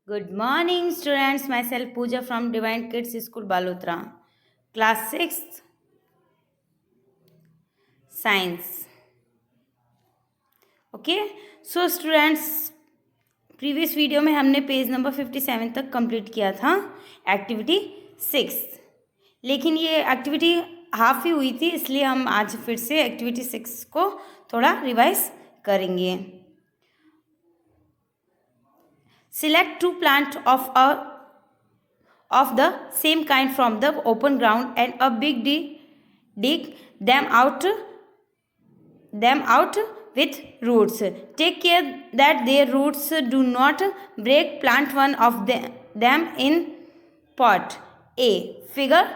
Good morning, students. Myself Pooja from Divine Kids School, Balotra. Class 6th, Science. Okay. So, students, previous video में हमने page number 57 तक complete किया था activity 6, लेकिन ये activity half ही हुई थी, इसलिए हम आज फिर से एक्टिविटी 6 को थोड़ा रिवाइज करेंगे. Select two plants of the same kind from the open ground and a big dig them out with roots. Take care that their roots do not break. Plant one of them in pot A. Figure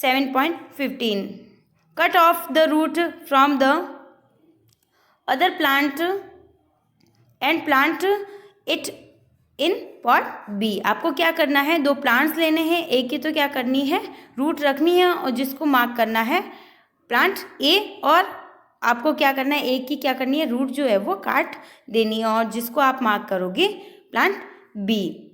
7.15. Cut off the root from the other plant and plant it in pot B. आपको क्या करना है, दो plants लेने हैं, एक की तो क्या करनी है, रूट रखनी है और जिसको मार्क करना है प्लांट ए, और आपको क्या करना है, एक की क्या करनी है, रूट जो है वो काट देनी है और जिसको आप मार्क करोगे plant B.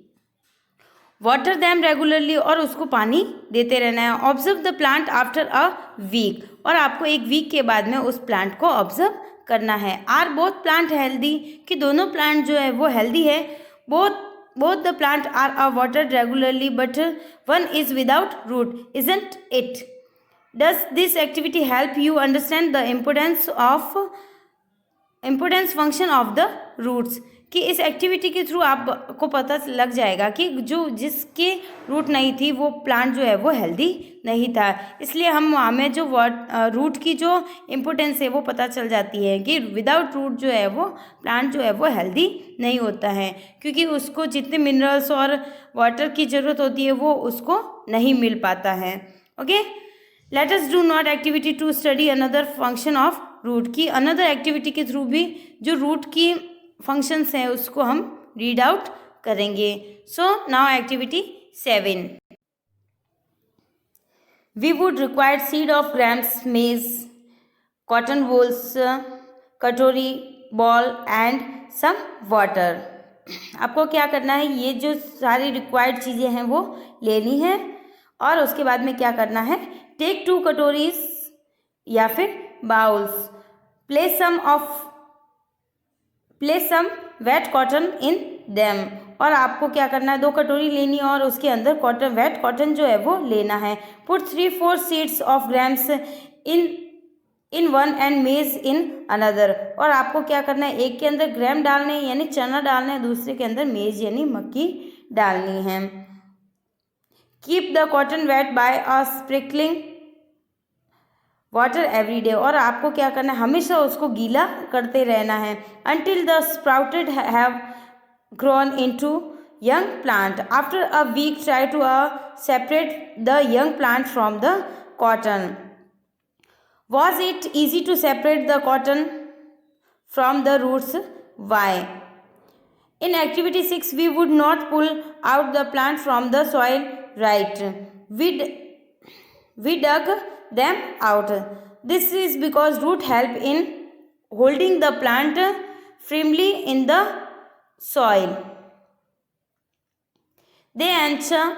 Water them regularly, और उसको पानी देते रहना है. Observe the plant after a week, और आपको एक वीक के बाद में उस प्लांट को ऑब्जर्व करना है. आर बोथ प्लांट हेल्दी, कि दोनों प्लांट जो है वो हेल्दी है. Both the plant are watered regularly, but one is without root, isn't it? Does this activity help you understand the importance function of the roots? कि इस activity के through आपको पता लग जाएगा कि जो जिसके रूट नहीं थी वो प्लांट जो है वो हेल्दी नहीं था, इसलिए हमें जो रूट की जो इम्पोर्टेंस है वो पता चल जाती है कि विदाउट रूट जो है वो प्लांट जो है वो हेल्दी नहीं होता है, क्योंकि उसको जितने मिनरल्स और वाटर की ज़रूरत होती है वो उसको नहीं मिल पाता है. Okay, let us do not activity to study another function of root. की अनदर एक्टिविटी के थ्रू भी जो रूट की फंक्शंस हैं उसको हम रीड आउट करेंगे. So now activity 7. We would require seed of grams maize, cotton wools, katori, ball and some water. आपको क्या करना है, ये जो सारी रिक्वायर्ड चीज़ें हैं वो लेनी है और उसके बाद में क्या करना है, टेक 2 कटोरीज या फिर bowls, place some wet cotton in them, और आपको क्या करना है, 2 कटोरी लेनी है और उसके अंदर वेट कॉटन जो है वो लेना है. Put 3-4 seeds of grams in one and मेज इन अनदर, और आपको क्या करना है, एक के अंदर ग्राम डालने हैं यानी चना डालना है, दूसरे के अंदर मेज यानी मक्की डालनी है. Keep the cotton weight by a sprinkling water every day, और आपको क्या करना है, हमेशा उसको गीला करते रहना है. Until the sprouted have grown into young plant. After a week try to separate the young plant from the cotton. Was it easy to separate the cotton from the roots? Why? In activity 6, we would not pull out the plant from the soil, right? We dug them out. This is because root help in holding the plant firmly in the soil. They anchor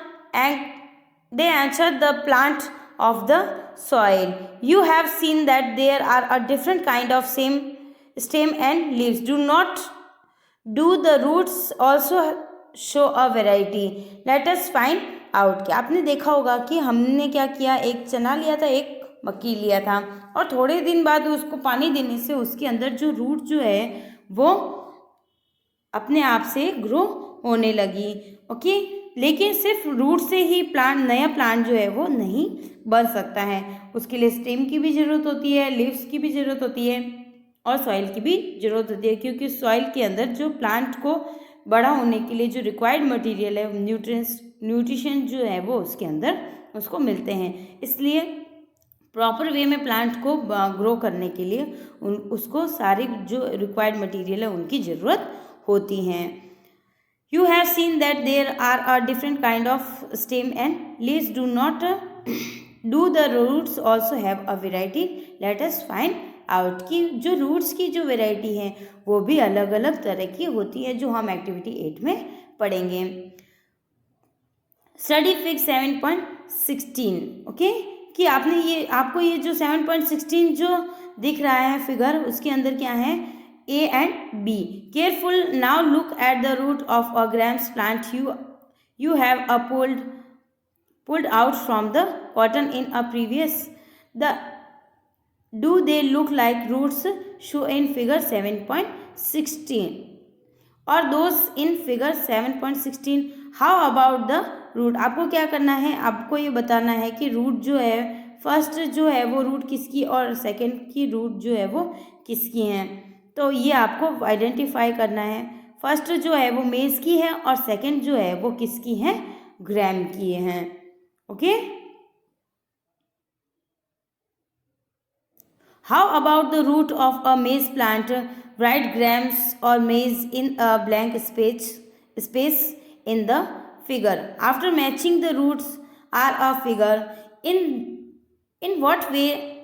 the plant of the soil. You have seen that there are a different kind of stem and leaves. Do the roots also show a variety? Let us find out. कि आपने देखा होगा कि हमने क्या किया, एक चना लिया था, एक मक्की लिया था, और थोड़े दिन बाद उसको पानी देने से उसके अंदर जो रूट जो है वो अपने आप से ग्रो होने लगी. ओके, लेकिन सिर्फ रूट से ही नया प्लांट जो है वो नहीं बन सकता है, उसके लिए स्टेम की भी ज़रूरत होती है, लीव्स की भी ज़रूरत होती है और सॉइल की भी ज़रूरत होती है, क्योंकि सॉइल के अंदर जो प्लांट को बड़ा होने के लिए जो रिक्वायर्ड मटेरियल है, न्यूट्रिशन जो है वो उसके अंदर उसको मिलते हैं. इसलिए प्रॉपर वे में प्लांट को ग्रो करने के लिए उसको सारी जो रिक्वायर्ड मटेरियल है उनकी ज़रूरत होती हैं. You have seen that there are a different kind of stem and leaves. Do the roots also have a variety? Let us find out कि जो रूट्स की जो वेराइटी है वो भी अलग अलग तरह की होती है, जो हम एक्टिविटी 8 में पढ़ेंगे. Study fig 7.16. ओके, कि आपको ये जो 7.16 जो दिख रहा है फिगर, उसके अंदर क्या है, A and B. Careful, now look at the root of a grams plant you have pulled out from the cotton in a previous. Do they look like roots shown in figure 7.16 or those in figure 7.16? How about the root? आपको क्या करना है, आपको ये बताना है कि root जो है, फर्स्ट जो है वो रूट किसकी और सेकंड की रूट जो है वो किसकी है. तो ये आपको आइडेंटिफाई करना है. फर्स्ट जो है वो मेज की है और सेकंड जो है वो किसकी है, ग्राम की है. Okay. How about the root of a maize plant? Write grams or maize in a blank space in the figure. After matching the roots are a figure, in what way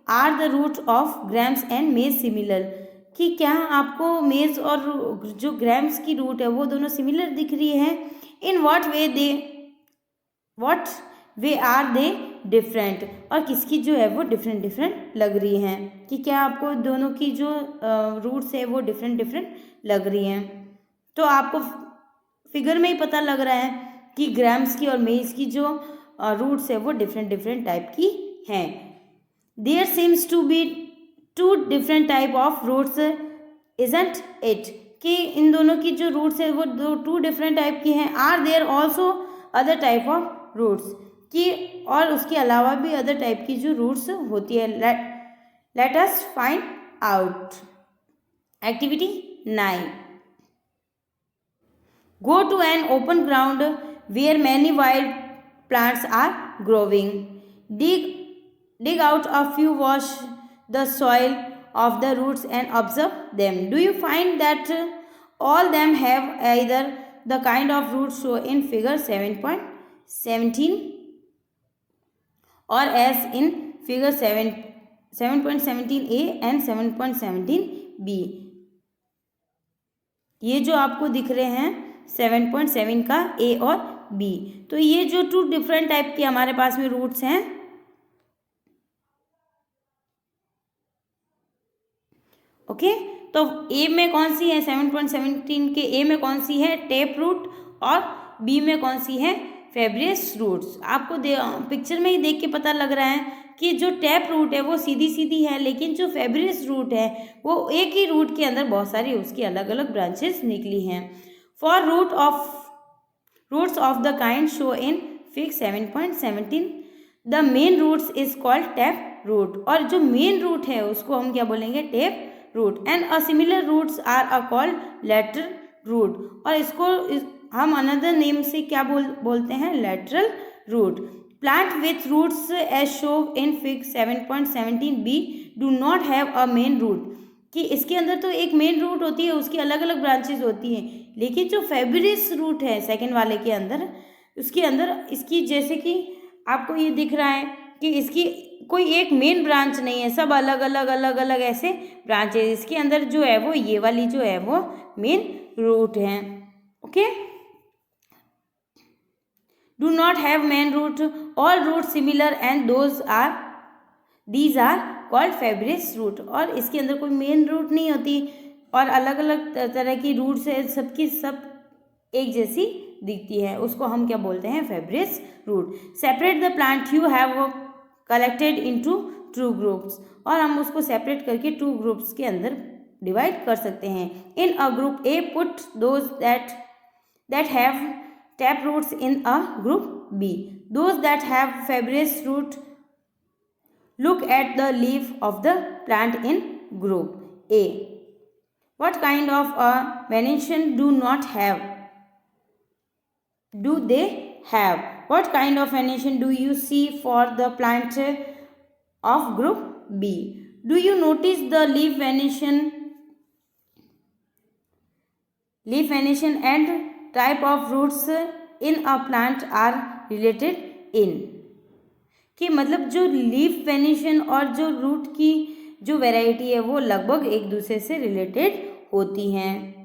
are the root of grams and maize similar? कि क्या आपको मेज और जो grams की root है वो दोनों सिमिलर दिख रही है. In what way are they different, और किसकी जो है वो डिफरेंट लग रही हैं, कि क्या आपको दोनों की जो रूट्स है वो डिफरेंट लग रही हैं. तो आपको फिगर में ही पता लग रहा है कि ग्राम्स की और मेज की जो रूट्स है वो डिफरेंट टाइप की हैं. There seems to be 2 different type of roots, isn't it? कि इन दोनों की जो रूट्स है वो 2 different टाइप की हैं. Are there also other type of roots? कि और उसके अलावा भी अदर टाइप की जो रूट्स होती है. Let us find out. Activity 9. Go to an open ground where many wild plants are growing. dig out a few, wash the soil of the roots and observe them. Do you find that all them have either the kind of roots shown in figure 7.17 or as in figure 7.17a and 7.17b? ये जो आपको दिख रहे हैं 7.7 का a और b, तो ये जो 2 different टाइप के हमारे पास में रूट्स हैं. ओके, तो ए में कौन सी है, 7.17 के ए में कौन सी है, टेप रूट, और बी में कौन सी है, फेब्रियस रूट्स. आपको पिक्चर में ही देख के पता लग रहा है कि जो टैप रूट है वो सीधी है, लेकिन जो फेब्रियस रूट है वो एक ही रूट के अंदर बहुत सारी उसकी अलग अलग ब्रांचेस निकली हैं. For roots of the kind show in fig 7.17 the main roots is called tap root, और जो मेन रूट है उसको हम क्या बोलेंगे, tap root. And a similar roots are called lateral root, और इसको हम अनदर नेम से क्या बोलते हैं, lateral root. Plant with roots as shown in fig 7.17b do not have a main root, कि इसके अंदर तो एक मेन रूट होती है, उसकी अलग अलग ब्रांचेस होती हैं, लेकिन जो फेब्रियस रूट है सेकेंड वाले के अंदर, उसके अंदर इसकी, जैसे कि आपको ये दिख रहा है कि इसकी कोई एक मेन ब्रांच नहीं है, सब अलग अलग ऐसे ब्रांचेस. इसके अंदर जो है वो ये वाली जो है वो मेन रूट है. Okay, do not have main root, all root similar and these are called fibrous root. और इसके अंदर कोई मेन रूट नहीं होती और अलग अलग तरह की रूट्स है, सबकी सब एक जैसी दिखती है, उसको हम क्या बोलते हैं, fibrous root. Separate the plant you have collected into 2 groups, और हम उसको सेपरेट करके 2 ग्रुप्स के अंदर डिवाइड कर सकते हैं. In a group A put those that have tap roots, in a group B those that have fibrous root. Look at the leaf of the plant in group A. What kind of a venation do not have? Do they have? What kind of venation do you see for the plant of group B? Do you notice the leaf venation and type of roots in a plant are related in? कि मतलब जो leaf venation और जो root की जो variety है वो लगभग एक दूसरे से रिलेटेड होती हैं.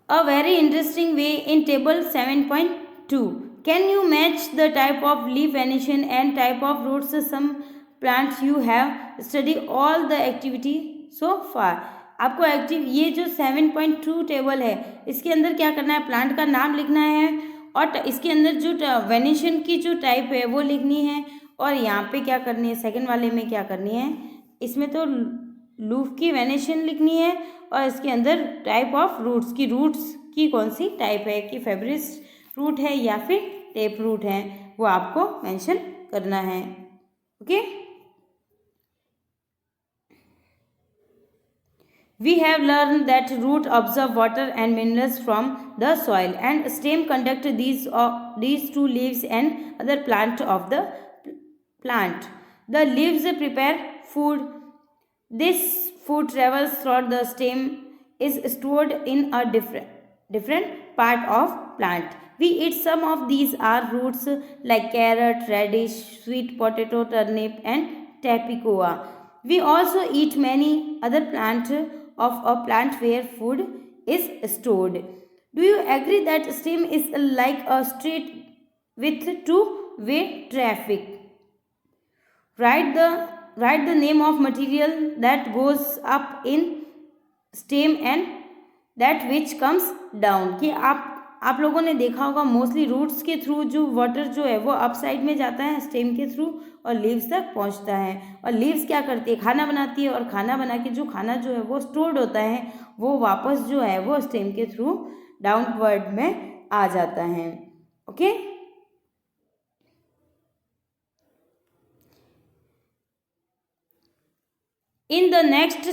A very interesting way in table 7.2. Can you match the type of leaf venation and type of roots some plants you have studied all the activity so far? आपको ये जो 7.2 टेबल है इसके अंदर क्या करना है, प्लांट का नाम लिखना है और इसके अंदर जो वेनेशन की जो टाइप है वो लिखनी है और यहाँ पे क्या करनी है, सेकंड वाले में क्या करनी है, इसमें तो लूफ की वेनेशन लिखनी है और इसके अंदर टाइप ऑफ रूट्स की कौन सी टाइप है कि फेब्रिस रूट है या फिर टेप रूट है वो आपको मेंशन करना है. Okay. We have learned that root absorb water and minerals from the soil and stem conduct these two leaves and other plant of the plant. The leaves prepare food. This food travels through the stem is stored in a different part of plant. We eat some of these are roots like carrot, radish, sweet potato, turnip and tapioca. We also eat many other plants of a plant where food is stored. Do you agree that stem is like a street with two-way traffic? Write the name of material that goes up in stem and that which comes down. कि आप लोगों ने देखा होगा mostly roots के through जो water जो है वो अप साइड में जाता है स्टेम के थ्रू और लीव्स तक पहुंचता है और लीव्स क्या करती है, खाना बनाती है और खाना बना के जो खाना जो है वो स्टोर्ड होता है वो वापस जो है वो स्टेम के थ्रू डाउनवर्ड में आ जाता है. Okay. In the next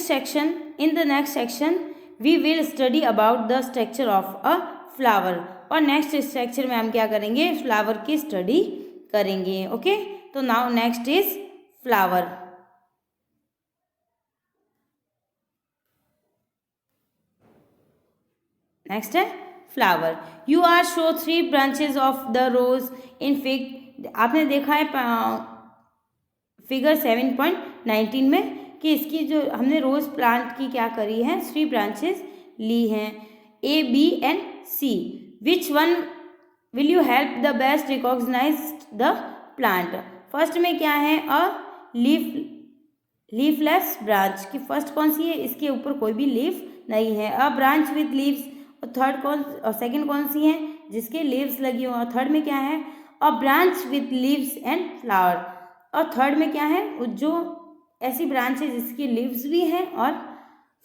section we will study about the structure of a flower और नेक्स्ट स्ट्रक्चर में हम क्या करेंगे, फ्लावर की स्टडी करेंगे. ओके. तो now next is flower. Next है flower. You are show 3 branches of the rose in fig. आपने देखा है फिगर 7.19 में कि इसकी जो हमने रोज प्लांट की क्या करी है, 3 ब्रांचेस ली हैं, A, B and C. Which one will you help the best recognize the plant? First में क्या है, अ लीफलेस ब्रांच की फर्स्ट कौन सी है, इसके ऊपर कोई भी लीफ नहीं है. अ ब्रांच विथ लीव्स और सेकंड कौन सी है जिसके लीव्स लगी हो. और थर्ड में क्या है, a branch with leaves and flower. और थर्ड में क्या है, जो ऐसी ब्रांच है जिसकी लीव्स भी हैं और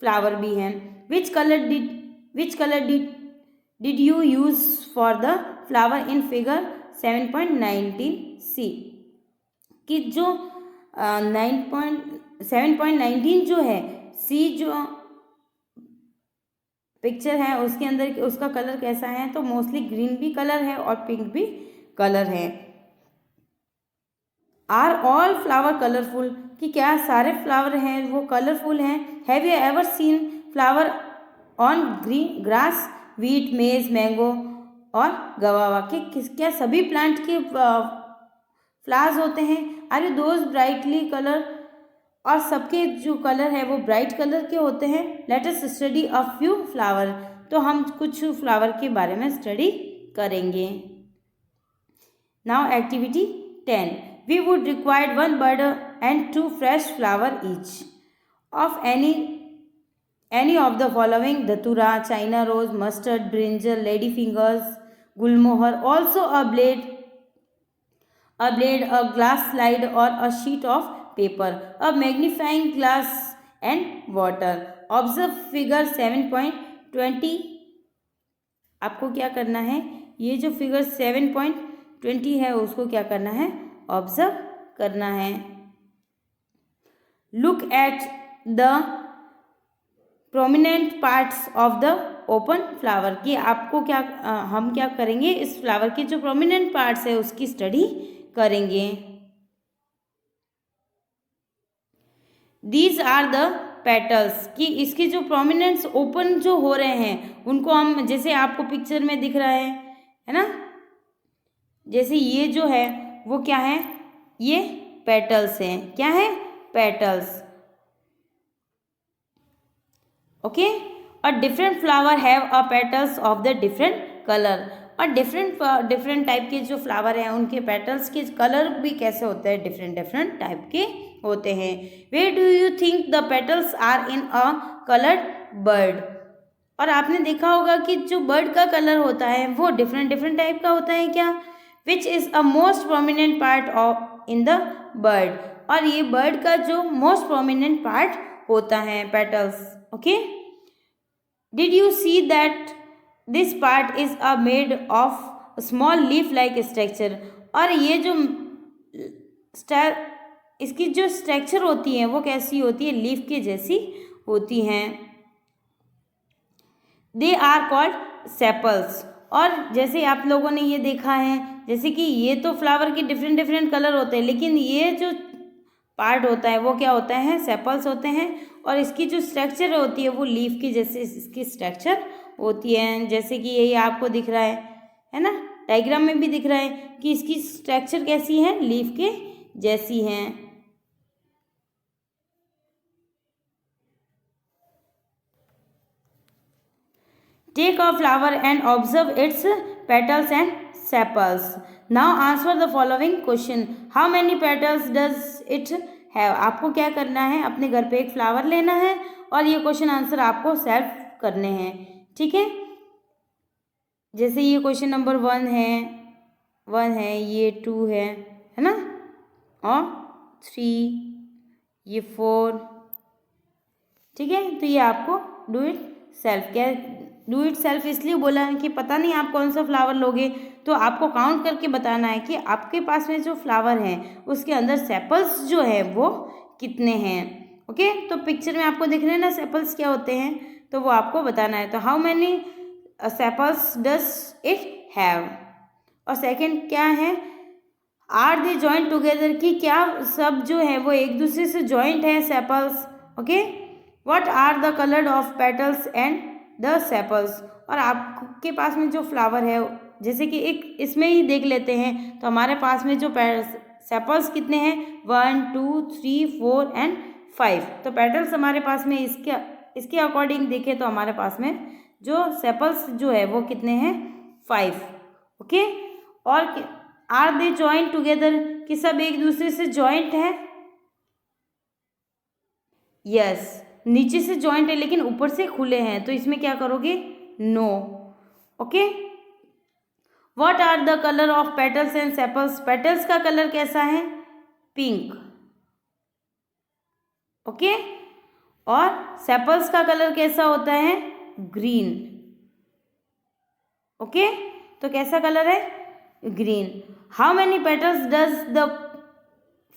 फ्लावर भी हैं. Which colour did you use for the flower in figure 7.19C कि जो 7.19 जो है सी जो पिक्चर है उसके अंदर उसका कलर कैसा है, तो मोस्टली ग्रीन भी कलर है और पिंक भी कलर है. आर ऑल फ्लावर कलरफुल कि क्या सारे फ्लावर हैं वो कलरफुल हैं. Have you ever seen flower on green grass, wheat, मेज, मैंगो और गवावा कि क्या सभी प्लांट के फ्लावर्स होते हैं. Are you those brightly colour और सबके जो कलर है वो ब्राइट कलर के होते हैं. Let us study a few flower. तो हम कुछ फ्लावर के बारे में स्टडी करेंगे. Now activity 10. We would require 1 bud and 2 fresh flower each of any of the following: datura, china rose, mustard, brinjal, ladyfingers, gulmohar. Also a blade, a glass slide or a sheet of paper, a magnifying glass and water. Observe figure 7.20. आपको क्या करना है, ये जो figure 7.20 है उसको क्या करना है, ऑब्जर्व करना है. Look at the prominent parts of the open flower कि आपको क्या हम क्या करेंगे, इस फ्लावर के जो प्रोमिनेंट पार्ट्स है उसकी स्टडी करेंगे. दीज आर द पेटल्स कि इसके जो प्रोमिनेंट्स ओपन जो हो रहे हैं उनको हम, जैसे आपको पिक्चर में दिख रहा है ना, जैसे ये जो है वो क्या है, ये पेटल्स हैं. क्या है, petals. Okay. A different flower have a petals of the different color. और डिफरेंट टाइप के जो फ्लावर हैं उनके पेटल्स के कलर भी कैसे होते हैं, डिफरेंट टाइप के होते हैं. Where do you think the petals are in a coloured bird. और आपने देखा होगा कि जो बर्ड का कलर होता है वो डिफरेंट टाइप का होता है क्या. Which is a most prominent part of in the bird. और ये बर्ड का जो मोस्ट प्रोमिनेंट पार्ट होता है petals. Okay. Did you see that this part is a made of small leaf like structure. और ये जो इसकी जो स्ट्रक्चर होती है वो कैसी होती है, लीफ के जैसी होती हैं. They are called sepals. और जैसे आप लोगों ने ये देखा है, जैसे कि ये तो फ्लावर के डिफरेंट कलर होते हैं, लेकिन ये जो पार्ट होता है वो क्या होता है, सेपल्स होते हैं. और इसकी जो स्ट्रक्चर होती है वो लीफ की जैसे इसकी स्ट्रक्चर होती है. जैसे कि यही आपको दिख रहा है ना, डायग्राम में भी दिख रहा है कि इसकी स्ट्रक्चर कैसी है, लीफ के जैसी हैं. Take a flower and observe its petals and sepals. Now answer the following question. How many petals does it have? आपको क्या करना है, अपने घर पे एक फ्लावर लेना है और ये क्वेश्चन आंसर आपको सेल्फ करने हैं. ठीक है. जैसे ये क्वेश्चन नंबर 1 है, ये 2 है ना, और 3, ये 4. ठीक है. तो ये आपको डू इट सेल्फ. क्या डू इट सेल्फ इसलिए बोला है कि पता नहीं आप कौन सा फ्लावर लोगे, तो आपको काउंट करके बताना है कि आपके पास में जो फ्लावर हैं उसके अंदर सेपल्स जो है वो कितने हैं. ओके. तो पिक्चर में आपको दिख रहे हैं ना सेपल्स क्या होते हैं, तो वो आपको बताना है. तो how many sepals does it have. और सेकंड क्या है, आर दे जॉइंट टुगेदर, कि क्या सब जो है वो एक दूसरे से जॉइंट है sepals. Okay. What are the colour of petals and the sepals. और आपके पास में जो फ्लावर है, जैसे कि एक इसमें ही देख लेते हैं, तो हमारे पास में जो सेपल्स कितने हैं, 1 2 3 4 एंड 5. तो पेटल्स हमारे पास में इसके अकॉर्डिंग देखें तो हमारे पास में जो सेपल्स जो है वो कितने हैं, 5. ओके. और आर दे जॉइंट टुगेदर, कि सब एक दूसरे से जॉइंट है. यस. नीचे से जॉइंट है लेकिन ऊपर से खुले हैं, तो इसमें क्या करोगे, no. Okay. What are the colour of petals and sepals. Petals का कलर कैसा है, पिंक. ओके. और सेपल्स का कलर कैसा होता है, ग्रीन. ओके. तो कैसा कलर है, green. How many petals does the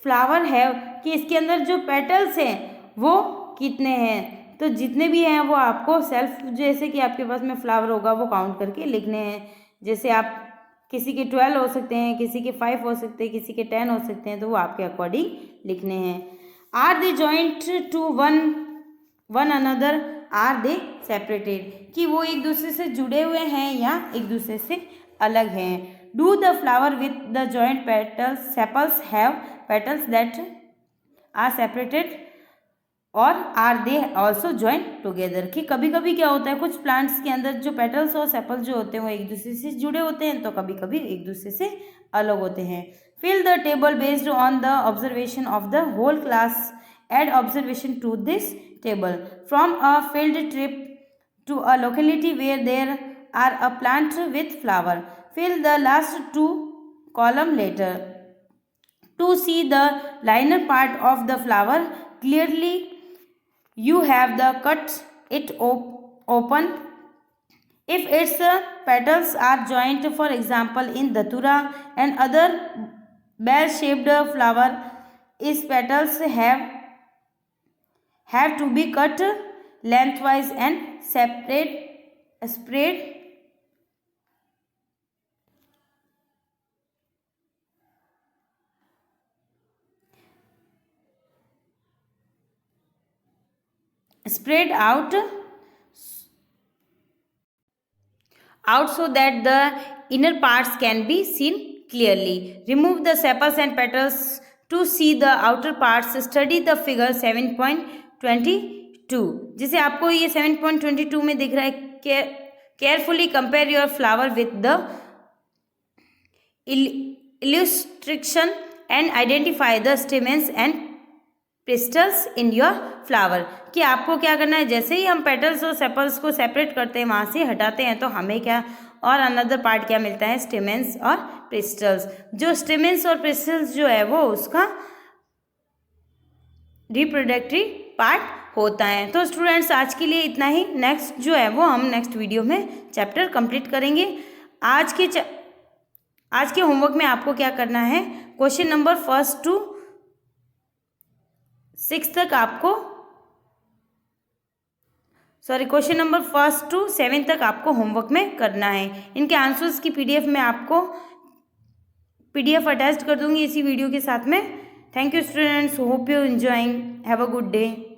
flower have, कि इसके अंदर जो पेटल्स हैं वो कितने हैं. तो जितने भी हैं वो आपको सेल्फ, जैसे कि आपके पास में फ्लावर होगा वो काउंट करके लिखने हैं. जैसे आप किसी के 12 हो सकते हैं, किसी के 5 हो सकते हैं, किसी के 10 हो सकते हैं, तो वो आपके अकॉर्डिंग लिखने हैं. Are they joint to one another, are they separated, कि वो एक दूसरे से जुड़े हुए हैं या एक दूसरे से अलग हैं. Do the flower with the joint petals sepals have petals that are separated, और are they also join together, कि कभी कभी क्या होता है, कुछ प्लांट्स के अंदर जो पेटल्स और सेपल्स जो होते हैं वो एक दूसरे से जुड़े होते हैं, तो कभी कभी एक दूसरे से अलग होते हैं. Fill the table based on the observation of the whole class. Add observation to this table. From a field trip to a locality where there are a plant with flower. Fill the last 2 column later. To see the liner part of the flower clearly, you have the cut it open. If its petals are joined, for example in datura and other bell-shaped flower, its petals have to be cut lengthwise and spread out so that the inner parts can be seen clearly. Remove the sepals and petals to see the outer parts. Study the figure 7.22. जिसे आपको ये 7.22 में दिख रहा है। Carefully compare your flower with the illustration and identify the stamens and pistols in your flower. कि आपको क्या करना है, जैसे ही हम पेटल्स और सेपल्स को सेपरेट करते हैं, वहाँ से हटाते हैं, तो हमें क्या और अनदर पार्ट क्या मिलता है, स्टेमेंस और पिस्टल्स। जो स्टेमेंस और पिस्टल्स जो है वो उसका रिप्रोडक्टरी पार्ट होता है। तो स्टूडेंट्स आज के लिए इतना ही। नेक्स्ट जो है वो हम नेक्स्ट वीडियो में चैप्टर कंप्लीट करेंगे। आज के होमवर्क में आपको क्या करना है, क्वेश्चन नंबर 1 to 6 तक आपको क्वेश्चन नंबर 1 to 7 तक आपको होमवर्क में करना है। इनके आंसर्स की पीडीएफ में आपको पीडीएफ अटैच कर दूंगी इसी वीडियो के साथ में। Thank you students, hope you enjoying, have a good day.